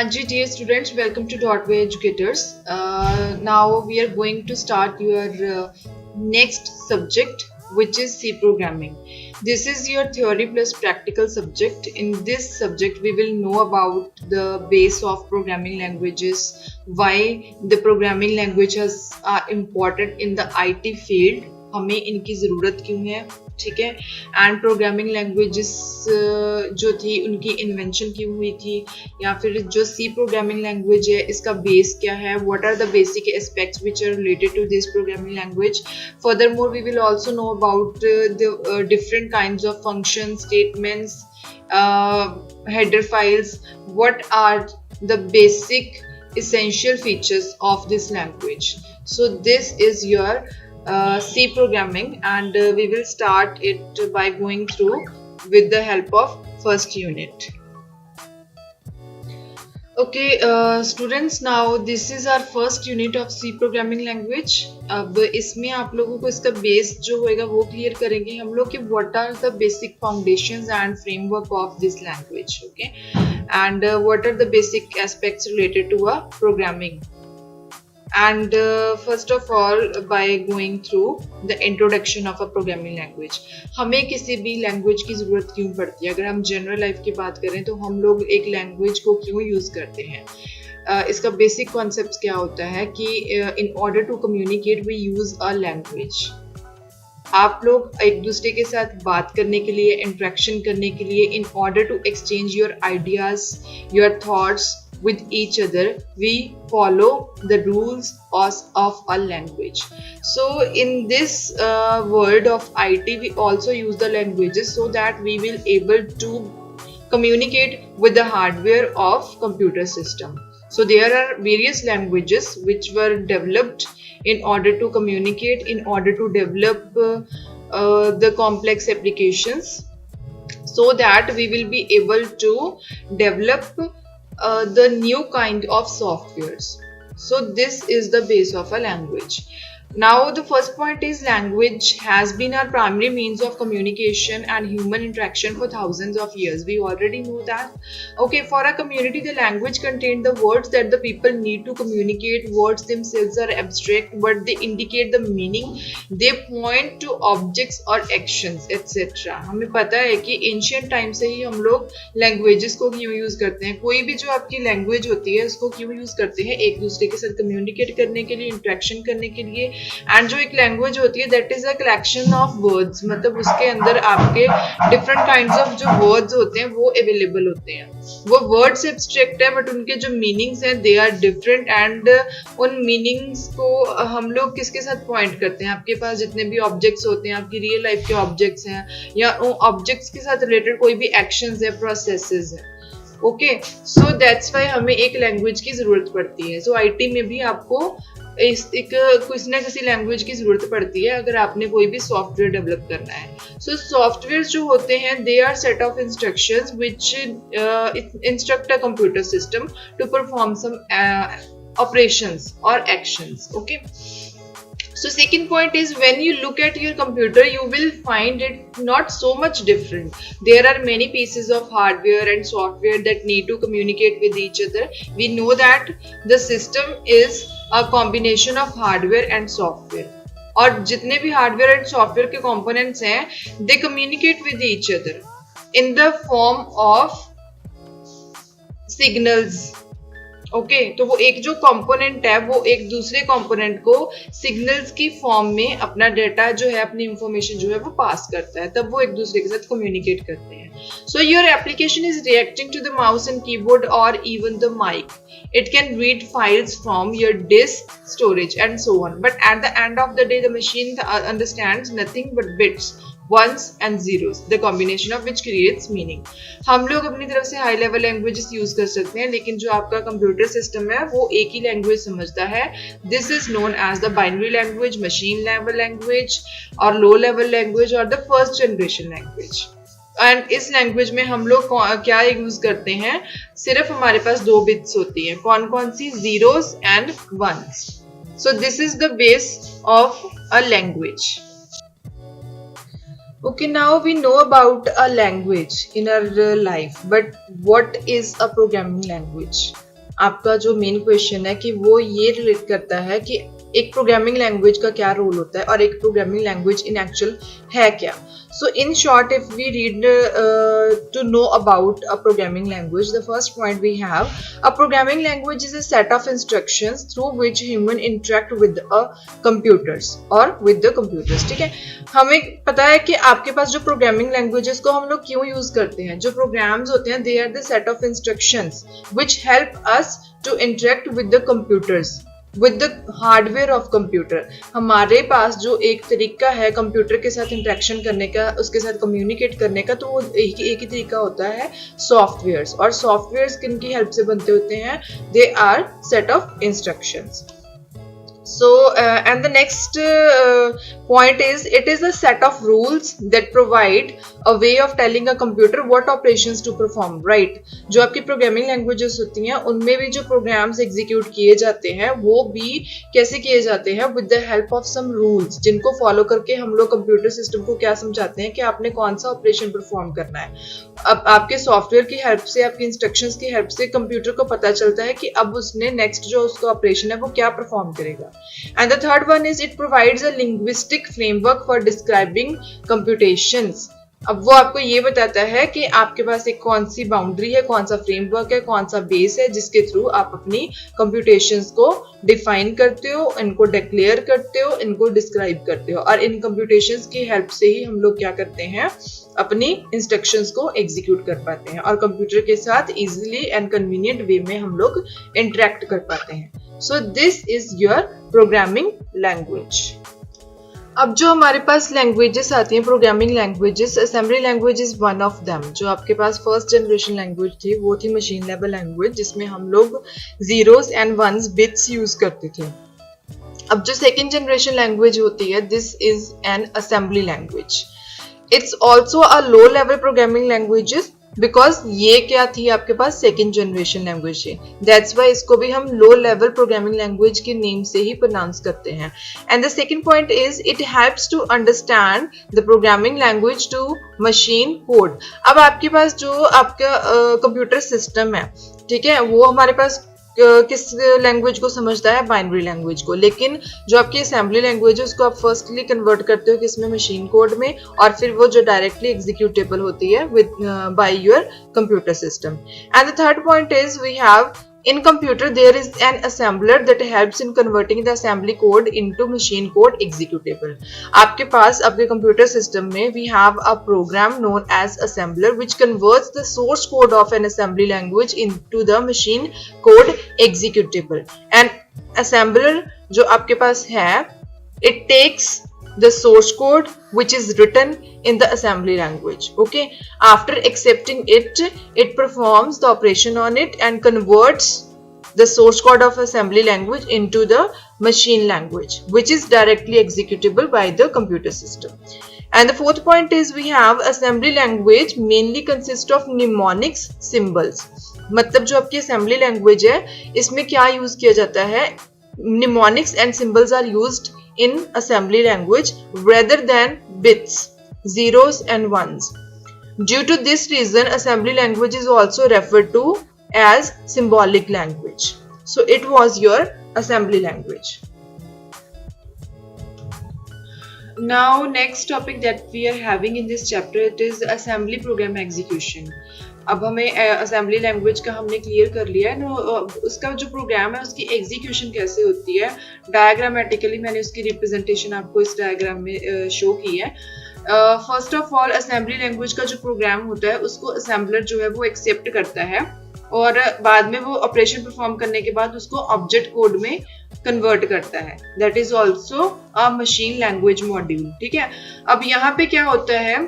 Ji, dear students, welcome to Dotway Educators. Now we are going to start your next subject, which is C programming. This is your theory plus practical subject. In this subject, we will know about the base of programming languages, why the programming languages are important in the IT field, हमें इनकी ज़रूरत क्यों है, ठीक है, and programming languages जो थी उनकी इन्वेंशन क्यों हुई थी, या फिर जो सी प्रोग्रामिंग लैंग्वेज है इसका बेस क्या है, what are the basic aspects which are related to this programming language. Furthermore, we will also know about the different kinds of functions, statements, header files, what are the basic essential features of this language. So this is your C programming, and we will start it by going through with the help of first unit. Okay, students, now this is our first unit of C programming language. अब इसमें आप लोगों को इसका base जो होएगा वो clear करेंगे हम लोग कि what are the basic foundations and framework of this language, okay, and what are the basic aspects related to a programming. And first of all, by going through the introduction of a programming language. हमें किसी भी language की ज़रूरत क्यों पड़ती है? अगर हम जनरल लाइफ की बात करें तो हम लोग एक लैंग्वेज को क्यों यूज़ करते हैं? इसका बेसिक कॉन्सेप्ट क्या होता है कि in order to communicate we use a language. आप लोग एक दूसरे के साथ बात करने के लिए, इंटरेक्शन करने के लिए, in order to exchange your ideas, your thoughts with each other, we follow the rules of a language. So in this world of IT, we also use the languages so that we will able to communicate with the hardware of computer system. So there are various languages which were developed in order to communicate, in order to develop the complex applications, so that we will be able to develop the new kind of softwares. So this is the base of a language. Now the first point is language has been our primary means of communication and human interaction for thousands of years. We already know that. Okay, for a community, the language contains the words that the people need to communicate. Words themselves are abstract, but they indicate the meaning. They point to objects or actions, etc. हमें पता है कि ancient time से ही हम लोग languages को क्यों use करते हैं. कोई भी जो आपकी language होती है उसको क्यों use करते हैं? एक दूसरे के साथ communicate करने के लिए, interaction करने के लिए. एंड जो एक लैंग्वेज होती है that is a collection of words, मतलब उसके अंदर आपके डिफरेंट काइंड्स ऑफ जो वर्ड्स होते हैं वो अवेलेबल होते हैं. वो वर्ड्स एब्स्ट्रैक्ट है बट उनके जो मीनिंग्स हैं दे आर डिफरेंट, एंड उन मीनिंग्स को हम लोग किसके साथ पॉइंट करते हैं? आपके पास जितने भी ऑब्जेक्ट्स होते हैं, आपकी रियल लाइफ के ऑब्जेक्ट्स हैं, या ऑब्जेक्ट्स के साथ रिलेटेड कोई भी एक्शंस है, प्रोसेसेस है. ओके, सो दैट्स वाई हमें एक लैंग्वेज की जरूरत पड़ती है. सो आईटी में भी आपको किसी ना किसी लैंग्वेज की जरूरत पड़ती है अगर आपने कोई भी सॉफ्टवेयर डेवलप करना है. सो सॉफ्टवेयर जो होते हैं they are set of instructions which instruct a computer system to perform some operations or actions. Okay, so second point is when you look at your computer you will find it not so much different. There are many pieces of hardware and software that need to communicate with each other. We know that the system is a combination of hardware and software, और जितने भी hardware and software के components हैं दे communicate with each other in the form of signals. Okay, तो वो एक जो component है वो एक दूसरे कंपोनेंट को सिग्नल्स की फॉर्म में अपना डेटा जो है, अपनी इंफॉर्मेशन जो है वो पास करता है, तब वो एक दूसरे के साथ कम्युनिकेट करते हैं. So your application is reacting to the mouse and keyboard और even the mic. It can read files from your disk, storage and so on. But at the end of the day, the machine understands nothing but bits, ones and zeros, the combination of which creates meaning. हम लोग अपनी तरफ से high level languages use कर सकते हैं, लेकिन जो आपका कंप्यूटर सिस्टम है वो एक ही लैंग्वेज समझता है. This is known as the binary language, machine level language और लो लेवल लैंग्वेज और the first generation language. And इस लैंग्वेज में हम लोग क्या यूज करते हैं? सिर्फ हमारे पास दो बिट्स होती हैं. कौन कौन सी? Zeros and ones. So this is the base of a language. Okay, now we know about a language in our life, but what is a programming language? आपका जो मेन क्वेश्चन है कि वो ये रिलेट करता है कि एक प्रोग्रामिंग लैंग्वेज का क्या रोल होता है और एक प्रोग्रामिंग लैंग्वेज इन एक्चुअल है क्या. So in short, if we read to know about a programming language, the first point we have, a programming language is a set of instructions through which human interact with a computers or with the computers. ठीक है, हमें पता है कि आपके पास जो programming languages को हम लोग क्यों यूज करते हैं. जो प्रोग्राम्स होते हैं, they are the set of instructions which help us to interact with the computers, with the hardware of computer. हमारे पास जो एक तरीका है कंप्यूटर के साथ इंटरेक्शन करने का, उसके साथ कम्युनिकेट करने का, तो वो एक ही तरीका होता है सॉफ्टवेयर्स. और सॉफ्टवेयर्स किन की हेल्प से बनते होते हैं? They are set of instructions. So and the next point is, it is a set of rules that provide a way of telling a computer what operations to perform, right? जो आपकी programming languages होती हैं उनमें भी जो programmes execute किए जाते हैं वो भी कैसे किए जाते हैं? With the help of some rules, जिनको फॉलो करके हम लोग कंप्यूटर सिस्टम को क्या समझाते हैं कि आपने कौन सा ऑपरेशन परफॉर्म करना है. अब आपके सॉफ्टवेयर की हेल्प से, आपकी इंस्ट्रक्शंस की हेल्प से कंप्यूटर को पता चलता है कि अब उसने नेक्स्ट जो उसका ऑपरेशन है वो क्या परफॉर्म करेगा. And the third one is, it provides a linguistic framework for describing computations. अब वो आपको ये बताता है कि आपके पास एक कौन सी बाउंड्री है, कौन सा फ्रेमवर्क है, कौन सा बेस है जिसके थ्रू आप अपनी कंप्यूटेशंस को डिफाइन करते हो, इनको डिक्लेयर करते हो, इनको डिस्क्राइब करते हो. और इन कंप्यूटेशंस की हेल्प से ही हम लोग क्या करते हैं? अपनी इंस्ट्रक्शंस को एग्जीक्यूट कर पाते हैं और कंप्यूटर के साथ इजीली एंड कन्वीनियंट वे में हम लोग इंटरेक्ट कर पाते हैं. सो this is your programming language. अब जो हमारे पास लैंग्वेजेस आती हैं, programming languages, assembly language is one of them. जो आपके पास फर्स्ट जनरेशन लैंग्वेज थी वो थी मशीन लेवल लैंग्वेज, जिसमें हम लोग zeros and ones bits use करते थे. अब जो सेकेंड जनरेशन लैंग्वेज होती है, this is an assembly language. It's also a low level programming languages, because ये क्या थी आपके पास? सेकेंड जनरेशन लैंग्वेज है. दैट्स वाई इसको भी हम लो लेवल प्रोग्रामिंग लैंग्वेज के नेम से ही प्रोनाउंस करते हैं. And the second point is, it helps to understand the programming language to machine code. अब आपके पास जो आपका कंप्यूटर सिस्टम है, ठीक है, वो हमारे पास किस लैंग्वेज को समझता है? बाइनरी लैंग्वेज को. लेकिन जो आपकी असेंबली लैंग्वेज है उसको आप फर्स्टली कन्वर्ट करते हो किसमें? मशीन कोड में, और फिर वो जो डायरेक्टली एग्जीक्यूटेबल होती है with by your computer system. And the third point is, we have in computer there is an assembler that helps in converting the assembly code into machine code executable. आपके पास आपके computer system में we have a program known as assembler which converts the source code of an assembly language into the machine code executable. And assembler जो आपके पास है, it takes the source code which is written in the assembly language. Okay, after accepting it, it performs the operation on it and converts the source code of assembly language into the machine language, which is directly executable by the computer system. And the fourth point is, we have assembly language mainly consists of mnemonics symbols. मतलब जो आपकी assembly language है, इसमें क्या use किया जाता है? Mnemonics and symbols are used in assembly language rather than bits, zeros and ones. Due to this reason, assembly language is also referred to as symbolic language. So it was your assembly language. Now next topic that we are having in this chapter, it is assembly program execution. अब हमें assembly language का हमने clear कर लिया है. उसका जो programme है उसकी एग्जीक्यूशन कैसे होती है, डायग्रामेटिकली मैंने उसकी रिप्रेजेंटेशन आपको इस डायग्राम में शो की है. First of all, assembly language का जो प्रोग्राम होता है उसको असेंबलर जो है वो एक्सेप्ट करता है और बाद में वो ऑपरेशन परफॉर्म करने के बाद उसको ऑब्जेक्ट कोड में कन्वर्ट करता है. That is also a machine language module. ठीक है, अब यहाँ पे क्या होता है,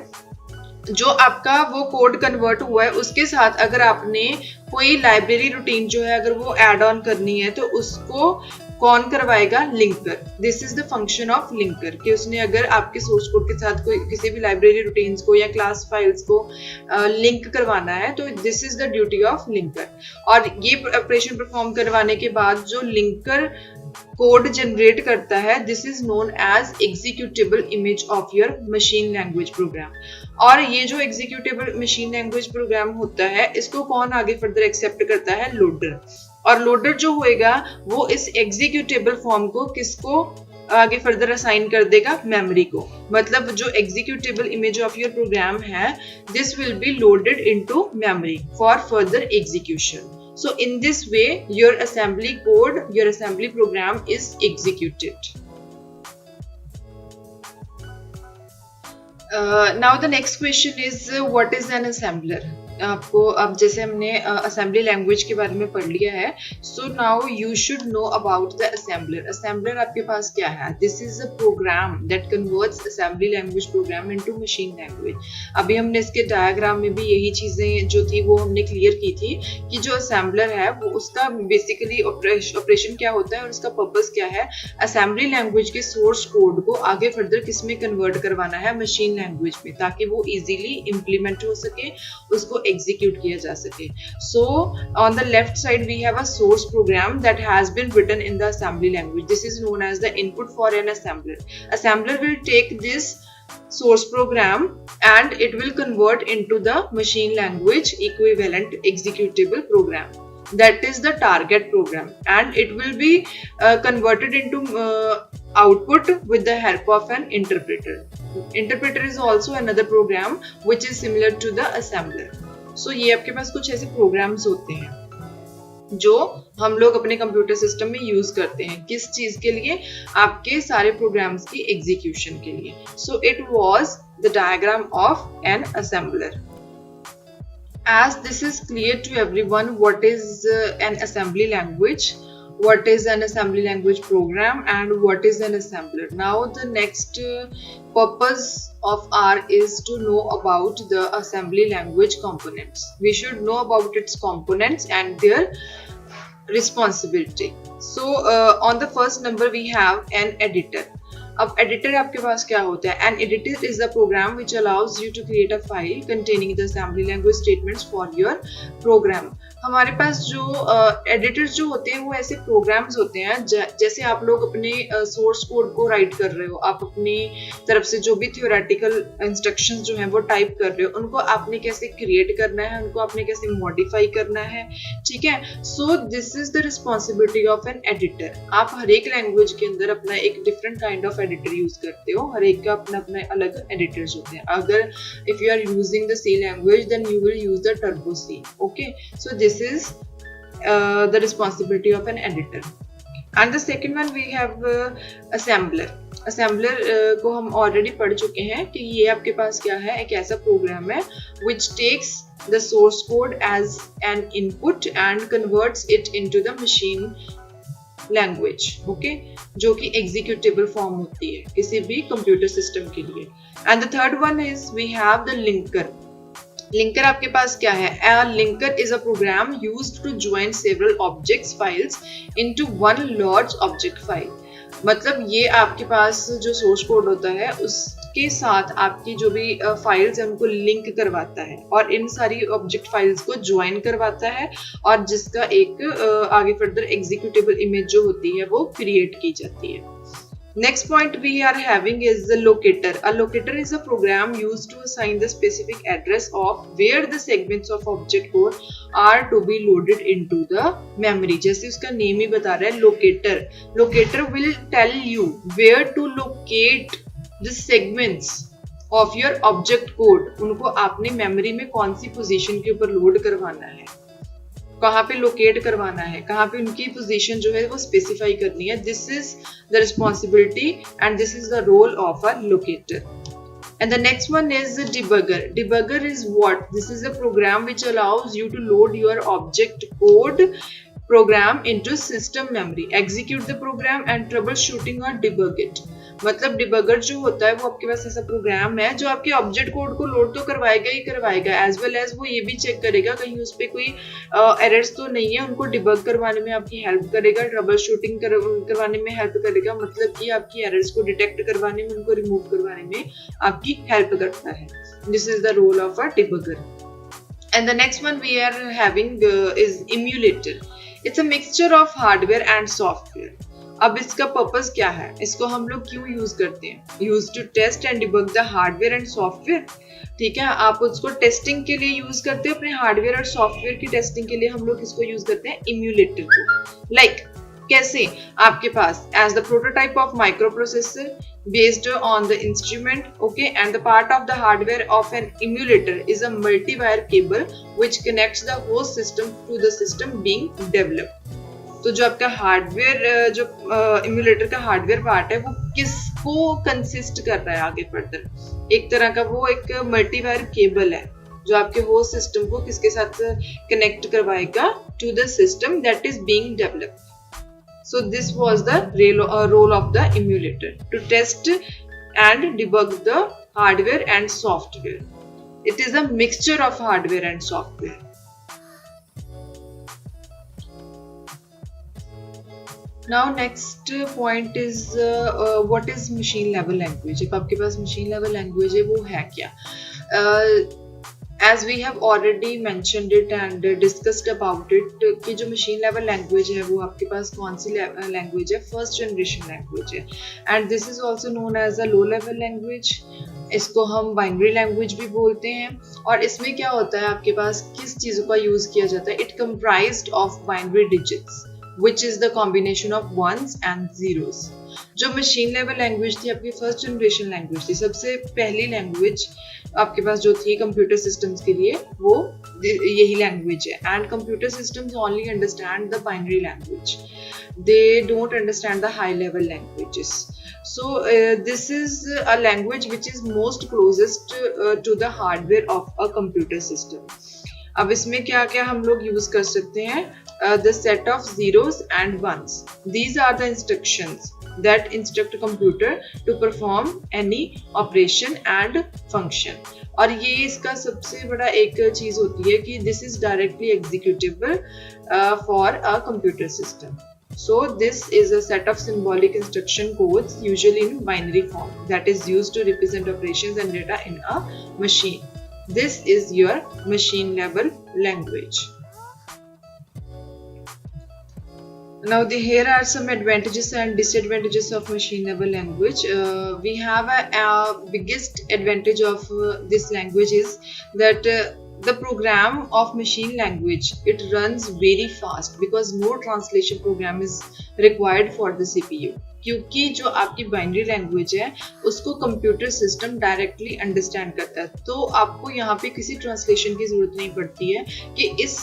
जो आपका वो कोड कन्वर्ट हुआ है उसके साथ अगर आपने कोई लाइब्रेरी रूटीन जो है अगर वो ऐड ऑन करनी है तो उसको कौन करवाएगा? Linker. This is the function of linker, कि उसने अगर आपके सोर्स कोड के साथ कोई किसी भी लाइब्रेरी रूटीन्स को या क्लास फाइल्स को लिंक करवाना है तो this is the duty of linker. और ये ऑपरेशन परफॉर्म करवाने के बाद जो लिंकर कोड जनरेट करता है, this is known as executable image of your machine language program. और ये जो एग्जीक्यूटेबल मशीन लैंग्वेज प्रोग्राम होता है इसको कौन आगे फर्दर एक्सेप्ट करता है? लोडर. और लोडर जो होएगा वो इस एग्जीक्यूटेबल फॉर्म को किसको आगे फर्दर असाइन कर देगा, मेमोरी को। मतलब जो executable image of your program है, this will be loaded into memory for further execution. So in this way your assembly code, your assembly program is executed. Now the next question is what is an assembler? आपको अब जैसे हमने assembly language के बारे में पढ़ लिया है, so now you should know about the assembler. Assembler आपके पास क्या है? This is a program that converts assembly language program into machine language. अभी हमने इसके डायग्राम में भी यही चीजें जो थी वो हमने क्लियर की थी कि जो असेंबलर है वो उसका बेसिकली ऑपरेशन क्या होता है और उसका पर्पस क्या है। असेंबली लैंग्वेज के सोर्स कोड को आगे फर्दर किस में कन्वर्ट करवाना है, मशीन लैंग्वेज में, ताकि वो इजीली इम्प्लीमेंट हो सके, उसको execute किया जा सके। So on the left side we have a source program that has been written in the assembly language. This is known as the input for an assembler. Assembler will take this source program and it will convert into the machine language equivalent executable program. That is the target program, and it will be converted into output with the help of an interpreter. Interpreter is also another program which is similar to the assembler. So ये आपके पास कुछ ऐसे programmes होते हैं जो हम लोग अपने कंप्यूटर सिस्टम में यूज करते हैं। किस चीज के लिए? आपके सारे प्रोग्राम्स की एग्जीक्यूशन के लिए। So it was the diagram of an assembler. As this is clear to everyone what is an assembly language, what is an assembly language program, and what is an assembler. Now the next purpose of R is to know about the assembly language components. We should know about its components and their responsibility. So on the first number we have an editor. अब editor आपके पास क्या होता है? An editor is a program which allows you to create a file containing the assembly language statements for your program. हमारे पास जो editors जो होते हैं वो ऐसे प्रोग्राम्स होते हैं जैसे आप लोग अपने सोर्स कोड को राइट कर रहे हो, आप अपनी तरफ से जो भी थियोरेटिकल इंस्ट्रक्शंस जो हैं वो टाइप कर रहे हो, उनको आपने कैसे क्रिएट करना है, उनको आपने कैसे मॉडिफाई करना है, ठीक है। So this is the responsibility of an editor. आप हर एक लैंग्वेज के अंदर अपना एक different kind of editor use करते हो, हर एक का अपना अपना अलग एडिटर्स होते हैं। अगर if you are using the C language then you will use the turbo C, okay. So this is the responsibility of an editor. And the second one we have assembler. Assembler को हम already पढ़ चुके हैं कि ये आपके पास क्या है, एक ऐसा प्रोग्राम है which takes the source code as an input and converts it into the machine language, okay, जो कि executable form होती है किसी भी कंप्यूटर सिस्टम के लिए। And the third one is we have the linker. Linker आपके पास क्या है? A linker is a program used to join several objects files into one large object file. मतलब ये आपके पास जो सोर्स कोड होता है उसके साथ आपकी जो भी फाइल्स हैं उनको लिंक करवाता है और इन सारी ऑब्जेक्ट फाइल्स को ज्वाइन करवाता है और जिसका एक आगे फर्दर एग्जीक्यूटेबल इमेज जो होती है वो क्रिएट की जाती है। Next point we are having is the locator. A locator is a program used to assign the specific address of where the segments of object code are to be loaded into the memory. जैसे उसका name ही बता रहा है locator. Locator will tell you where to locate the segments of your object code. उनको आपने memory में कौन सी position के ऊपर लोड करवाना है, कहाँ पे लोकेट करवाना है, कहाँ पे उनकी पोजीशन जो है वो स्पेसिफाई करनी है। This is the responsibility and this is the role of a locator. And the next one is the debugger. Debugger is what? This is a program which allows you to load your object code program into system memory, execute the program and troubleshooting or debug it. मतलब debugger जो होता है वो आपके पास ऐसा programme है जो आपके ऑब्जेक्ट कोड को लोड तो करवाएगा ही करवाएगा, एज वेल एज वो ये भी चेक करेगा कहीं उस पर कोई एरर्स तो नहीं है, उनको डिबग करवाने में आपकी हेल्प करेगा, ट्रबल शूटिंग करवाने में हेल्प करेगा, मतलब कि आपकी एरर्स को डिटेक्ट करवाने में, उनको रिमूव करवाने में आपकी हेल्प करता है। This is the role of a debugger. And the next one we are having is emulator. It's a mixture of hardware and software. अब इसका पर्पस क्या है, इसको हम लोग क्यों यूज करते हैं? Use to test and debug the hardware and software. ठीक है, आप उसको टेस्टिंग के लिए यूज करते हैं, अपने हार्डवेयर और सॉफ्टवेयर की टेस्टिंग के लिए हम लोग इसको यूज करते हैं इम्यूलेटर को। लाइक कैसे? आपके पास as the prototype of microprocessor based on the instrument, okay, and the part of the hardware of an emulator is a multi-wire cable which connects the host system to the system being developed. तो जो आपका hardware, जो emulator का hardware part है, वो किसको consist कर रहा है आगे फर्दर? एक तरह का वो एक मल्टीवायर केबल है जो आपके होस्ट सिस्टम को किसके साथ कनेक्ट करवाएगा? To the system that is being developed. So this was the role of the emulator, to test and debug the hardware and software. It is a mixture of hardware and software. Now next point is what is machine level language? अब आपके पास machine level language है, वो है क्या? As we have already mentioned it and discussed about it कि जो machine level language है वो आपके पास कौन सी language है? first generation language है, and this is also known as a low level language. इसको हम binary language भी बोलते हैं. और इसमें क्या होता है, आपके पास किस चीज़ों का यूज़ किया जाता है? It comprised of binary digits which is the combination of ones and zeros. जो मशीन लेवल लैंग्वेज थी आपकी फर्स्ट जनरेशन लैंग्वेज थी, सबसे पहली लैंग्वेज आपके पास जो थी कंप्यूटर सिस्टम्स के लिए, वो यही लैंग्वेज है. And computer systems only understand the binary language, they don't understand the high level languages. So this is a language which is most closest to the hardware of a computer system. अब इसमें क्या क्या हम लोग use कर सकते हैं? The set of zeros and ones. These are the instructions that instruct a computer to perform any operation and function. और ये इसका सबसे बड़ा एक चीज होती है कि this is directly executable for a computer system. So this is a set of symbolic instruction codes usually in binary form that is used to represent operations and data in a machine. This is your machine level language. Now here are some advantages and disadvantages of machine level language. We have a biggest advantage of this language is that the program of machine language, it runs very fast because no translation program is required for the CPU. क्योंकि जो आपकी binary language है उसको computer system directly understand करता है, तो आपको यहाँ पे किसी ट्रांसलेशन की जरूरत नहीं पड़ती है कि इस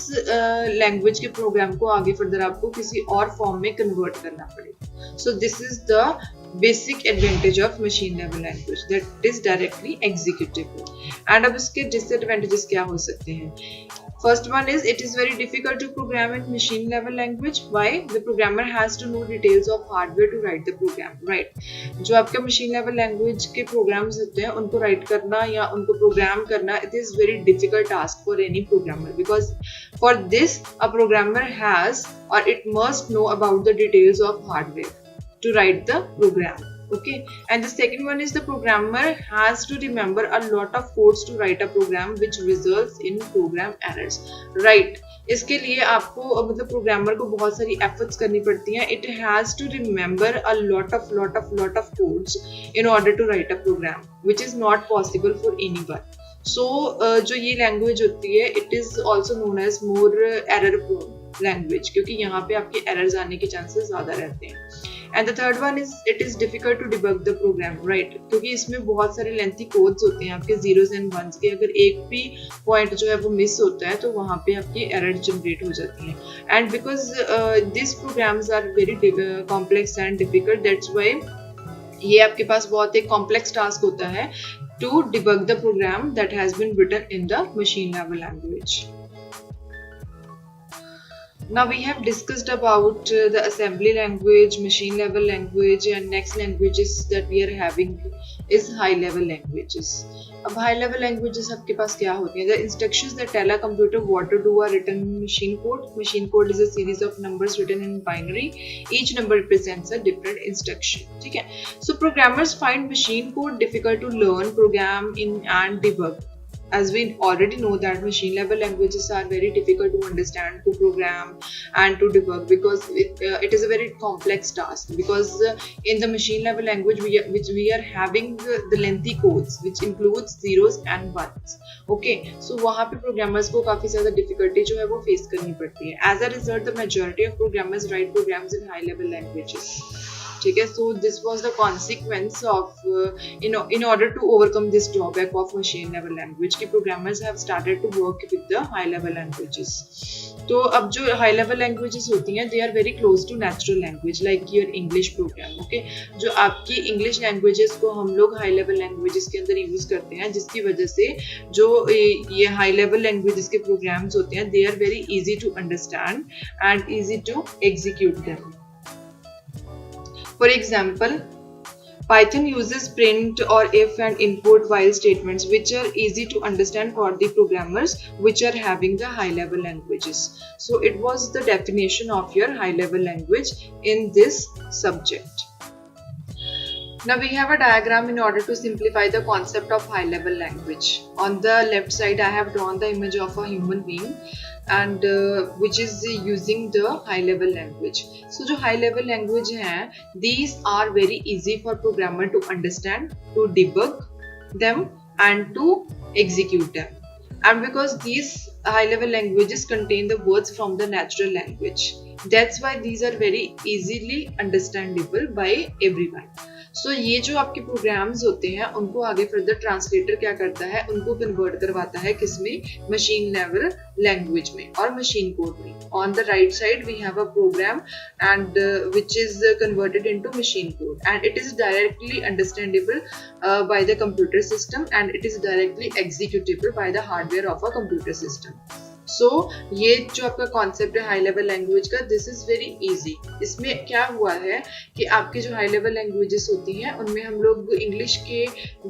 लैंग्वेज के प्रोग्राम को आगे फर्दर आपको किसी और फॉर्म में कन्वर्ट करना पड़ेगा. सो this is the basic advantage of machine level language, that is directly executable. And अब इसके डिसएडवांटेजेस क्या हो सकते हैं? First one is it is very difficult to program in machine level language. Why? The programmer has to know details of hardware to write the program. Right? जो आपका machine level language के programs होते हैं उनको write करना या उनको program करना, it is very difficult task for any programmer because for this a programmer has or it must know about the details of hardware to write the program. Okay, and the second one is the programmer has to remember a lot of codes to write a program which results in program errors. Right, इसके लिए आपको मतलब programmer को बहुत सारी efforts करनी पड़ती हैं. It has to remember a lot of codes in order to write a program which is not possible for anyone. So जो ये लैंग्वेज होती है it is also known as more error prone language क्योंकि यहाँ पे आपके errors आने के चांसेस ज़्यादा रहते हैं. And the third one is it is difficult to debug the program. Right, क्योंकि इसमें बहुत सारे लेंथी कोड्स होते हैं आपके जीरोस एंड वंस के. अगर एक भी पॉइंट जो है वो मिस होता है तो वहाँ पे आपकी एरर जनरेट हो जाती है. And because this programs are very complex and difficult, that's why ये आपके पास बहुत एक कॉम्प्लेक्स टास्क होता है to debug the program that has been written in the machine level language. Now we have discussed about the assembly language, machine level language, and next languages that we are having is high level languages. अब high level languages आपके पास क्या होती हैं? The instructions that tell a computer what to do are written in machine code. Machine code is a series of numbers written in binary. Each number represents a different instruction. ठीक है? So programmers find machine code difficult to learn, program in and debug. as we already know that machine level languages are very difficult to understand, to program and to debug, because it is a very complex task, because in the machine level language which we are having the lengthy codes which includes zeros and ones. Okay so वहाँ पे programmers को काफी ज्यादा difficulty जो है वो face करनी पड़ती है. As a result the majority of programmers write programs in high level languages. ठीक है, so this was the consequence of in order to overcome this drawback of machine level language कि programmers have started to work with the high level languages. तो अब जो high level languages होती हैं they are very close to natural language like your English program. Okay, जो आपकी English languages को हम लोग हाई लेवल लैंग्वेजेस के अंदर यूज करते हैं, जिसकी वजह से जो ये हाई लेवल लैंग्वेजेस के प्रोग्राम्स होते हैं they are very easy to understand and easy to execute them. For example, Python uses print or if and import while statements which are easy to understand for the programmers which are having the high level languages. So it was the definition of your high level language in this subject. Now we have a diagram in order to simplify the concept of high level language. On the left side I have drawn the image of a human being and which is using the high level language. So जो high level language हैं these are very easy for programmer to understand, to debug them and to execute them. And because these high level languages contain the words from the natural language, that's why these are very easily understandable by everyone. सो ये जो आपके programmes होते हैं उनको आगे further translator क्या करता है, उनको कन्वर्ट करवाता है किसमें, मशीन लेवल लैंग्वेज में और मशीन कोड में. On the right side we have a program and which is converted into machine code and it is directly understandable by the computer system and it is directly executable by the hardware of a computer system. So ये जो आपका कॉन्सेप्ट है high level language का, this is very easy. इसमें क्या हुआ है कि आपके जो हाई लेवल लैंग्वेजेस होती हैं उनमें हम लोग इंग्लिश के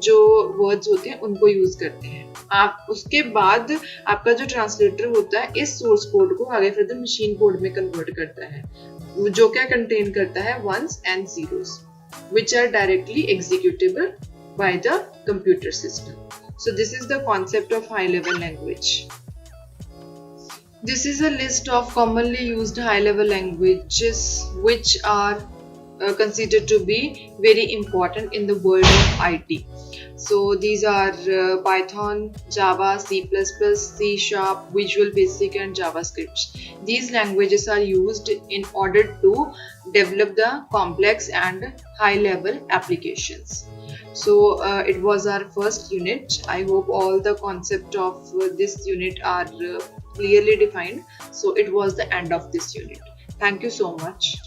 जो वर्ड्स होते हैं उनको यूज करते हैं. आप उसके बाद आपका जो ट्रांसलेटर होता है इस सोर्स कोड को आगे फिर मशीन कोड में कन्वर्ट करता है, जो क्या कंटेन करता है ones and zeros which are directly executable by the computer system. So this is the concept of high level language. This is a list of commonly used high-level languages which are considered to be very important in the world of IT. So these are Python, Java, C++, C Sharp, Visual Basic and JavaScript. These languages are used in order to develop the complex and high-level applications. So it was our first unit. I hope all the concept of this unit are clearly defined. So it was the end of this unit. Thank you so much.